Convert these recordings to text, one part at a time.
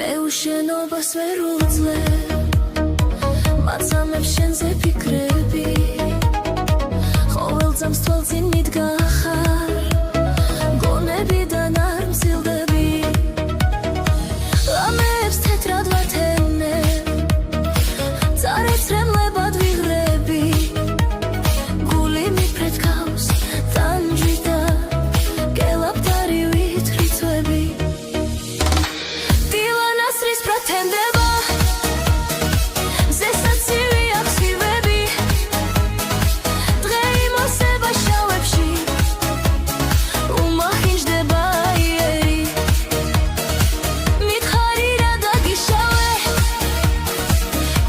მე უშენობას ვერ უძლებ მაცამებს შენზე ფიქრები ყოველ წამს თვალწინ მიდგახარ გონებიდან არ მცილდები ამებს თეთრად ვათენებ წარეცრემლებად ვიღრები გული მიფრეთ ქავს ტანჯვიდა გელაპდარივით რიცხვები Pretendeba Zesnatsivi aksivebi Dreimo seba shawebshi Umahindeba ieri Mitkhari radagi shawe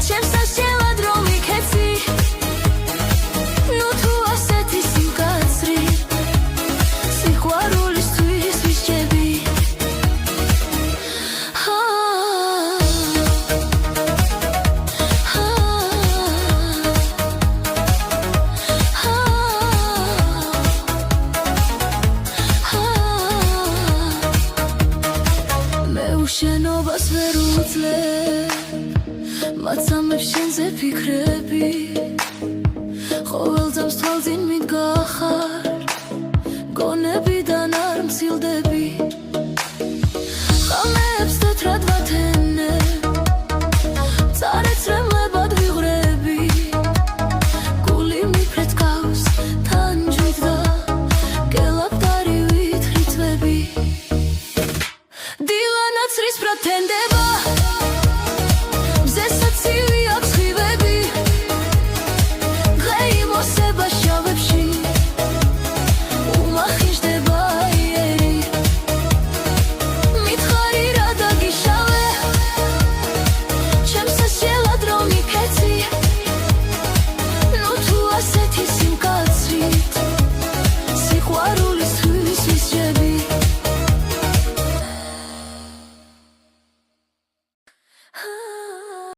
Chem sashela dromi ketsi Nu tu aseti simkatsri Sikhwarulistvis visjebi შენობას ვერ უძლებ მაცამებს შენზე ფიქრები ყოველ წამს თვალწინ მიდგახარ გონებიდან არ მცილდები ხამებს თეთრად ვათენებ წარეცრემლებად ვიღრები გული მიფრეთ ქავს ტანჯვიდა გელაპდარივით რიცხვები Pretendeba